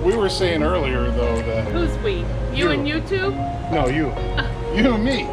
We were saying earlier though that... Who's we? You and YouTube? No, you. You and me.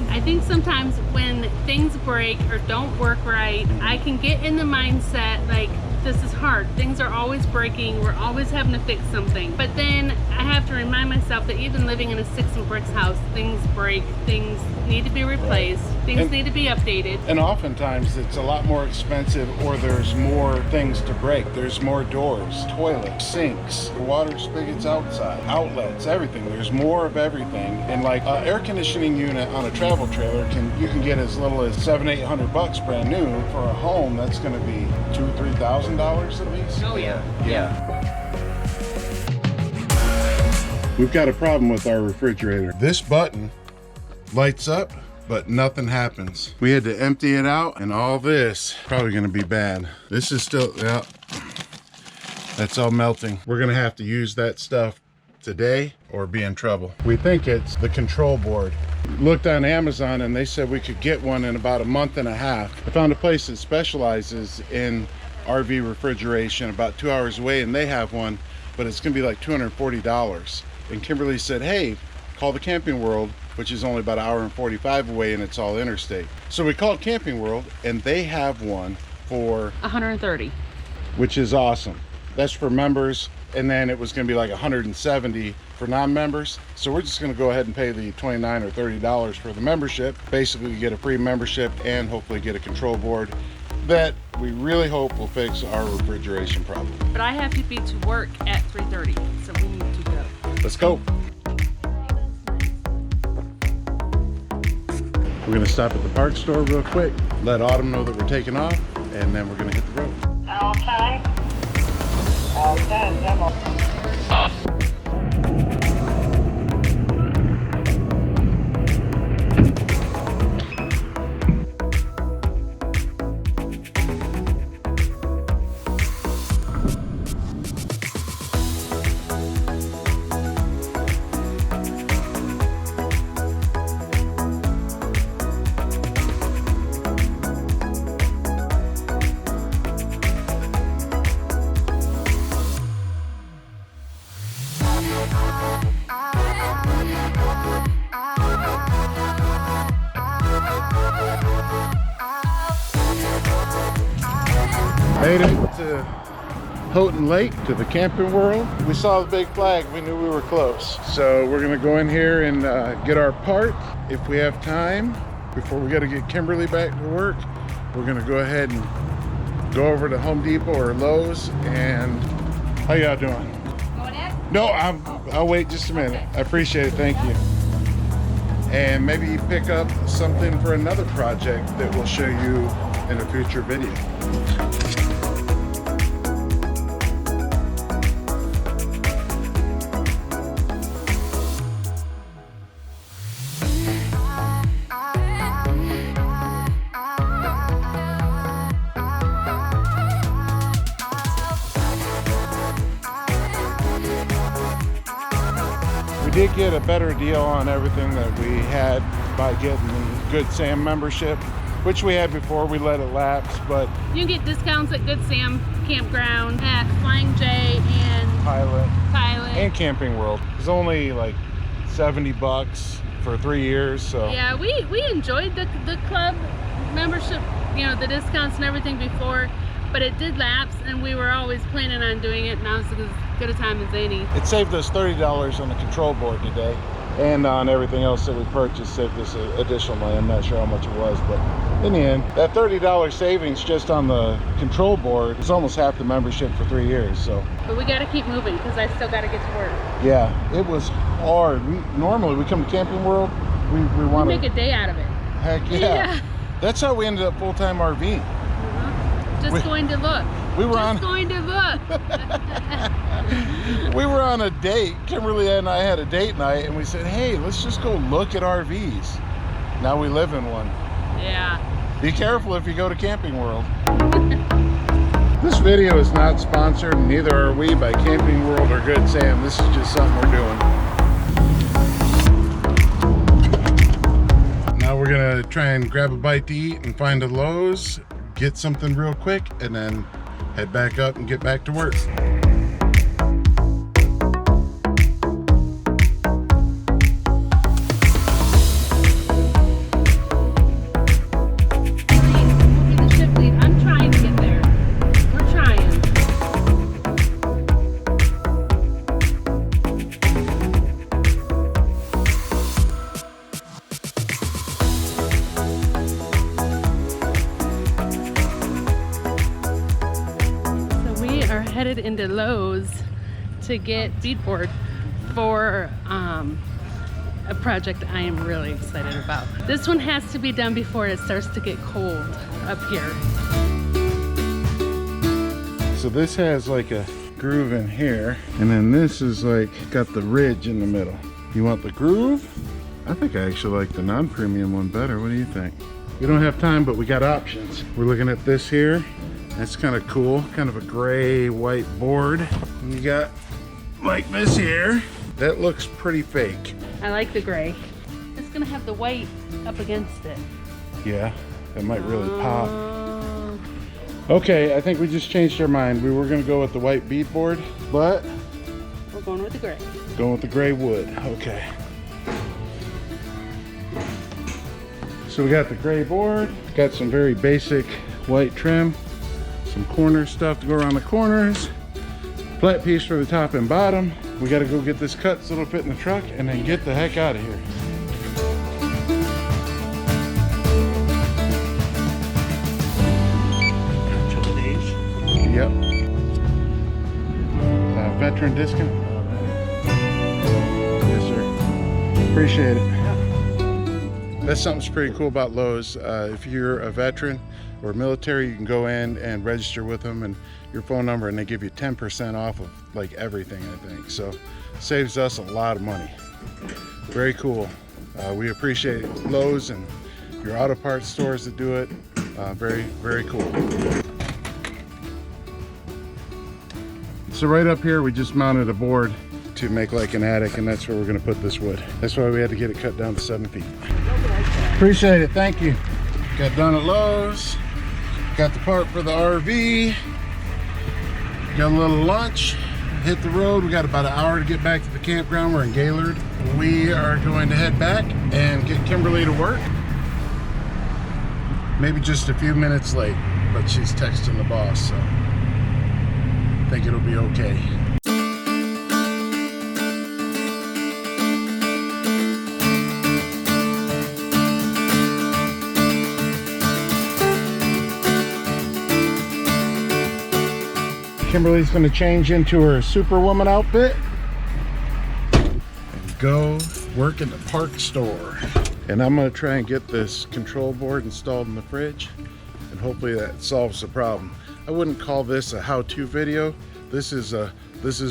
I think sometimes when things break or don't work right, I can get in the mindset like, this is hard. Things are always breaking. We're always having to fix something. But then I have to remind myself that even living in a sticks and bricks house, things break, things need to be replaced, things need to be updated. And oftentimes it's a lot more expensive, or there's more things to break. There's more doors, toilets, sinks, water spigots outside, outlets, everything. There's more of everything. And like an air conditioning unit on a travel trailer, you can get as little as $700-800 brand new. For a home, that's going to be $2,000-3,000 at least. Oh yeah. We've got a problem with our refrigerator. This button lights up, but nothing happens. We had to empty it out, and all this probably gonna be bad. This is still, yeah, that's all melting. We're gonna have to use that stuff today or be in trouble. We think it's the control board. Looked on Amazon and they said we could get one in about a month and a half. I found a place that specializes in RV refrigeration about 2 hours away, and they have one, but it's gonna be like $240. And Kimberly said, hey, call the Camping World, which is only about an hour and 45 away, and it's all interstate. So we called Camping World, and they have one for $130, which is awesome. That's for members, and then it was gonna be like $170 for non-members. So we're just gonna go ahead and pay the $29 or $30 for the membership. Basically, you get a free membership and hopefully get a control board that we really hope will fix our refrigeration problem. but I have to be to work at 3:30, so we need to go. Let's go. We're gonna stop at the parts store real quick, let Autumn know that we're taking off, and then we're gonna hit the road. All time. All done. Demo. Made it to Houghton Lake, to the Camping World. We saw the big flag, we knew we were close. So we're gonna go in here and get our part. If we have time, before we gotta get Kimberly back to work, we're gonna go ahead and go over to Home Depot or Lowe's. And how y'all doing? Going in? No, I'll wait just a minute. I appreciate it, thank you. And maybe pick up something for another project that we'll show you in a future video. We did get a better deal on everything that we had by getting the Good Sam membership, which we had before. We let it lapse, but You can get discounts at Good Sam Campground, at Flying J, and Pilot Pilot. and Camping World, it's only like $70 for 3 years. So Yeah, we enjoyed the club membership, you know, the discounts and everything before, but it did lapse, and we were always planning on doing it. Now it's as good a time as any. it saved us $30 on the control board today, and on everything else that we purchased saved us additionally. I'm not sure how much it was, but in the end, that $30 savings just on the control board is almost half the membership for 3 years. So But we got to keep moving because I still got to get to work. yeah, it was hard. Normally we come to Camping World, we want Make to, a day out of it. heck yeah. That's how we ended up full-time RVing. Just going to look. We were Just going to look. we were on a date. Kimberly and I had a date night, and we said, hey, let's just go look at RVs. Now we live in one. Yeah. Be careful if you go to Camping World. This video is not sponsored, and neither are we by Camping World or Good Sam. This is just something we're doing. Now we're gonna try and grab a bite to eat and find a Lowe's, get something real quick, and then head back up and get back to work. into Lowe's to get beadboard for a project I am really excited about. This one has to be done before it starts to get cold up here. So this has like a groove in here, and then this is like got the ridge in the middle. You want the groove? I think I actually like the non-premium one better. What do you think? We don't have time, but we got options. We're looking at this here. That's kind of cool, kind of a gray white board. And you got like this here. That looks pretty fake. I like the gray. It's gonna have the white up against it. Yeah, that might really pop. Okay, I think we just changed our mind. We were gonna go with the white beadboard, but we're going with the gray. Going with the gray wood, okay. So we got the gray board, got some very basic white trim, some corner stuff to go around the corners, flat piece for the top and bottom. We gotta go get this cut so it'll fit in the truck and then get the heck out of here. Yep. Veteran discount? Yes, sir. Appreciate it. That's something pretty cool about Lowe's. If you're a veteran or military, you can go in and register with them and your phone number, and they give you 10% off of like everything, I think. So saves us a lot of money. Very cool. We appreciate Lowe's and your auto parts stores that do it. Very, very cool. So right up here, we just mounted a board to make like an attic, and that's where we're gonna put this wood. That's why we had to get it cut down to 7 feet. Appreciate it, thank you. Got done at Lowe's. Got the part for the RV. Got a little lunch, hit the road. We got about an hour to get back to the campground. We're in Gaylord. We are going to head back and get Kimberly to work. Maybe just a few minutes late, but she's texting the boss, so I think it'll be okay. Kimberly's going to change into her Superwoman outfit and go work in the park store. And I'm going to try and get this control board installed in the fridge, and hopefully that solves the problem. I wouldn't call this a how-to video. This is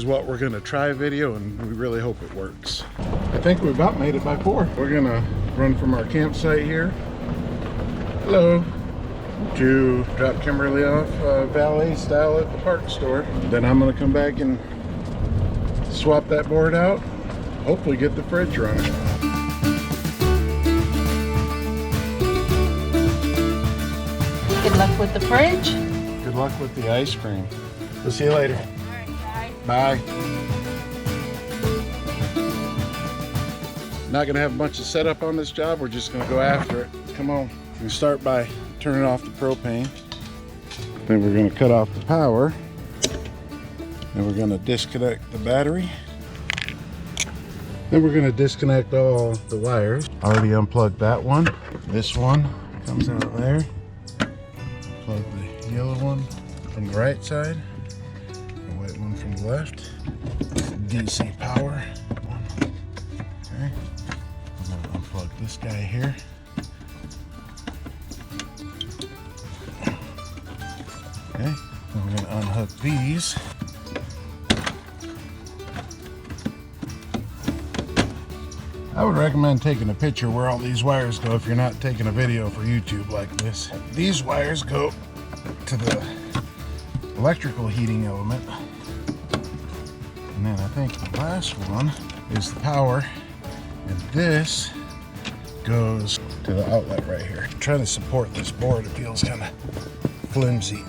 what we're going to try video, and we really hope it works. I think we about made it by 4. We're going to run from our campsite here. Hello. To drop Kimberly off valet style at the park store. Then I'm going to come back and swap that board out. Hopefully get the fridge running. Good luck with the fridge. Good luck with the ice cream. We'll see you later. All right, bye. Bye. Not going to have a bunch of setup on this job. We're just going to go after it. Come on. We start by turning off the propane. Then we're going to cut off the power. Then we're going to disconnect the battery. Then we're going to disconnect all the wires. Already unplugged that one. This one comes out of there. Plug the yellow one from the right side. The white one from the left. DC power. Okay. I'm going to unplug this guy here. Okay, then we're going to unhook these. I would recommend taking a picture where all these wires go if you're not taking a video for YouTube like this. These wires go to the electrical heating element. And then I think the last one is the power. And this goes to the outlet right here. I'm trying to support this board. It feels kind of flimsy.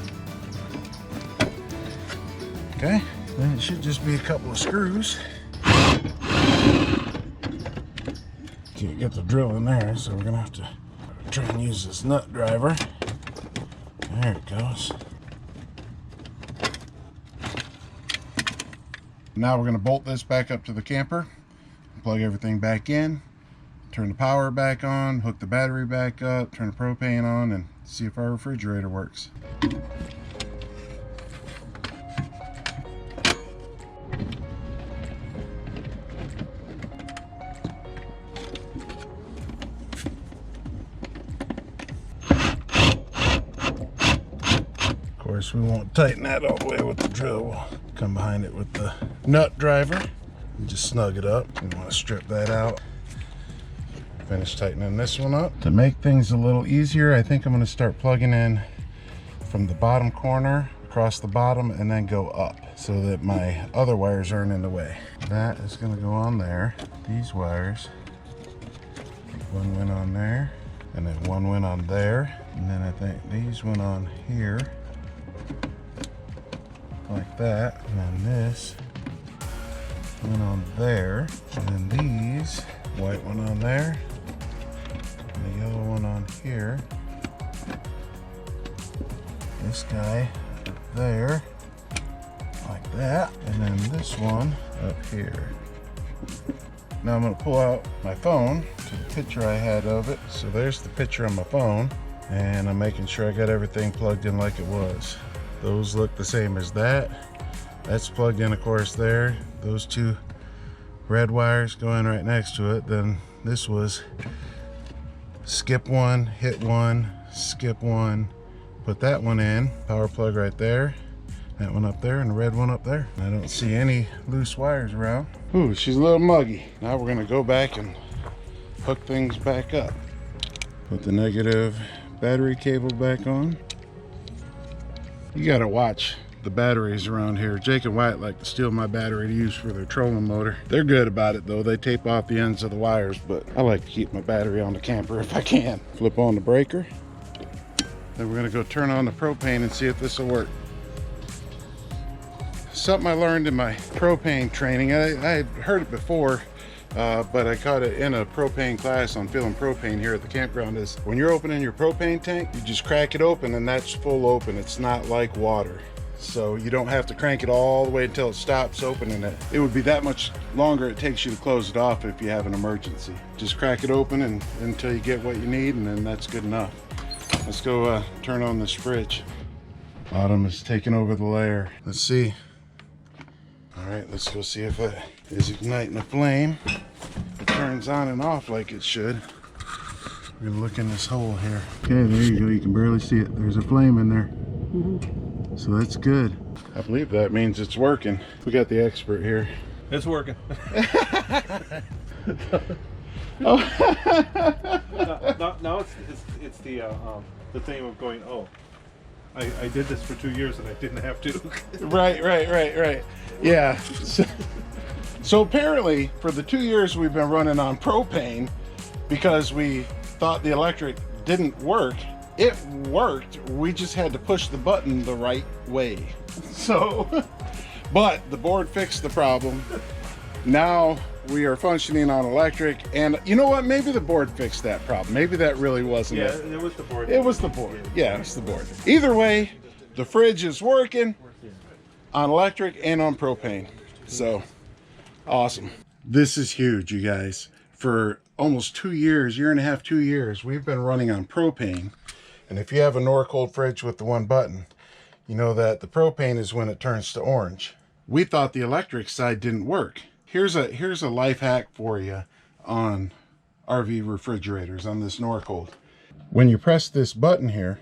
Okay, then it should just be a couple of screws. Can't get the drill in there, so we're gonna have to try and use this nut driver. There it goes. Now we're gonna bolt this back up to the camper, plug everything back in, turn the power back on, hook the battery back up, turn the propane on, and see if our refrigerator works. course, we won't tighten that all the way with the drill. We'll come behind it with the nut driver and just snug it up. We want to strip that out. Finish tightening this one up. To make things a little easier, I think I'm going to start plugging in from the bottom corner across the bottom and then go up so that my other wires aren't in the way. That is going to go on there. These wires, I think one went on there and then one went on there, and then I think these went on here like that, and then this went on there, and then these, white one on there, and the yellow one on here, this guy up there like that, and then this one up here. Now I'm going to pull out my phone to the picture I had of it. So there's the picture on my phone, and I'm making sure I got everything plugged in like it was. Those look the same as that. That's plugged in, of course, there. Those two red wires going right next to it. Then this was skip one, hit one, skip one, put that one in, power plug right there, that one up there, and the red one up there. I don't see any loose wires around. Ooh, she's a little muggy. Now we're gonna go back and hook things back up. Put the negative battery cable back on. You gotta watch the batteries around here. Jake and Wyatt like to steal my battery to use for their trolling motor. They're good about it though. They tape off the ends of the wires, but I like to keep my battery on the camper if I can. Flip on the breaker. Then we're gonna go turn on the propane and see if this will work. Something I learned in my propane training. I had heard it before, but I caught it in a propane class on filling propane here at the campground, is when you're opening your propane tank, you just crack it open and that's full open. It's not like water. So you don't have to crank it all the way until it stops opening it. It would be that much longer it takes you to close it off if you have an emergency. Just crack it open and until you get what you need, and then that's good enough. Let's go turn on this fridge. Bottom is taking over the layer. Let's see. All right, let's go see if it is igniting a flame. It turns on and off like it should. We're gonna look in this hole here. Okay, there you go. You can barely see it. There's a flame in there. So that's good. I believe that means it's working. We got the expert here. It's working. Oh. No, it's the thing of going, oh, I did this for 2 years and I didn't have to. Right. Yeah. So apparently, for the 2 years we've been running on propane, because we thought the electric didn't work, it worked. We just had to push the button the right way. So, but the board fixed the problem. Now we are functioning on electric, and you know what? Maybe the board fixed that problem. Maybe that really wasn't it. Yeah, it was the board. It was the board. Yeah, it's the board. Either way, the fridge is working on electric and on propane. So, awesome. This is huge, you guys. For almost 2 years, year and a half, 2 years, we've been running on propane. And if you have a Norcold fridge with the one button, you know that the propane is when it turns to orange. We thought the electric side didn't work. Here's a life hack for you on RV refrigerators on this Norcold. When you press this button here,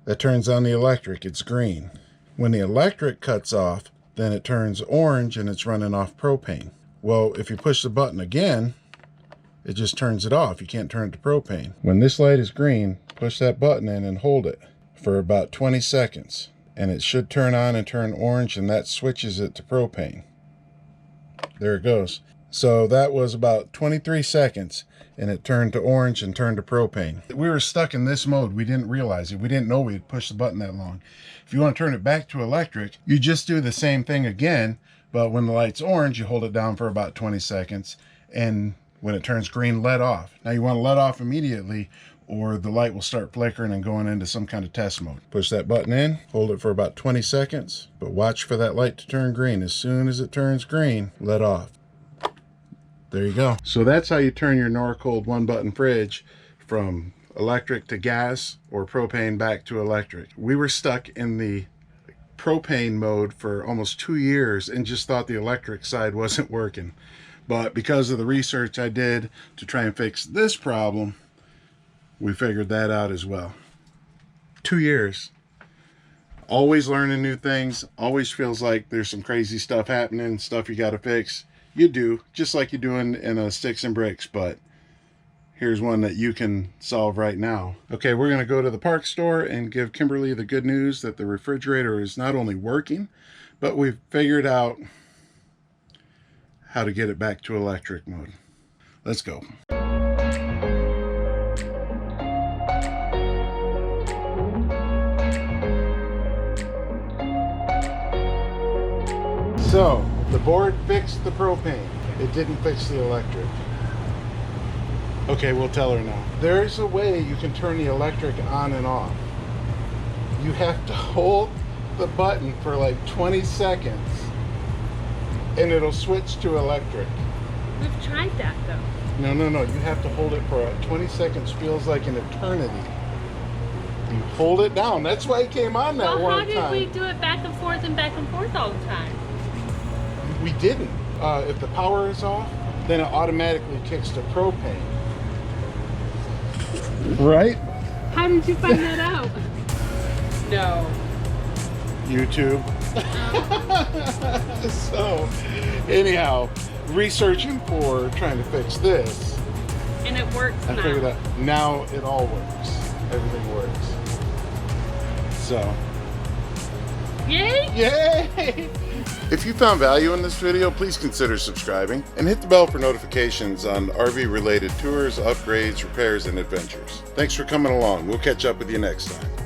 that turns on the electric, it's green. When the electric cuts off, then it turns orange and it's running off propane. Well, if you push the button again, it just turns it off. You can't turn it to propane. When this light is green, push that button in and hold it for about 20 seconds. And it should turn on and turn orange, and that switches it to propane. There it goes. So that was about 23 seconds, and it turned to orange and turned to propane. We were stuck in this mode. We didn't realize it. We didn't know we'd pushed the button that long. If you want to turn it back to electric, you just do the same thing again, but when the light's orange, you hold it down for about 20 seconds, and when it turns green, let off. Now you want to let off immediately, or the light will start flickering and going into some kind of test mode. Push that button in, hold it for about 20 seconds, but watch for that light to turn green. As soon as it turns green, let off. There you go. So that's how you turn your Norcold one button fridge from electric to gas or propane back to electric. We were stuck in the propane mode for almost 2 years and just thought the electric side wasn't working. But because of the research I did to try and fix this problem, we figured that out as well. 2 years. always learning new things, always feels like there's some crazy stuff happening, stuff you got to fix. You do, just like you do in a sticks and bricks, but here's one that you can solve right now. Okay, we're going to go to the park store and give Kimberly the good news that the refrigerator is not only working, but we've figured out how to get it back to electric mode. Let's go. So, the board fixed the propane. It didn't fix the electric. Okay, we'll tell her now. There's a way you can turn the electric on and off. You have to hold the button for like 20 seconds and it'll switch to electric. We've tried that though. No. You have to hold it for 20 seconds. Feels like an eternity. You hold it down. That's why it came on that one time. Well, how did we do it back and forth all the time? We didn't. If the power is off, then it automatically kicks to propane. Right? How did you find that out? No. YouTube. So, anyhow, researching for trying to fix this. And it works I now. figured out now it all works. Everything works. So. Yay! Yay! If you found value in this video, please consider subscribing and hit the bell for notifications on RV related tours, upgrades, repairs, and adventures. Thanks for coming along. We'll catch up with you next time.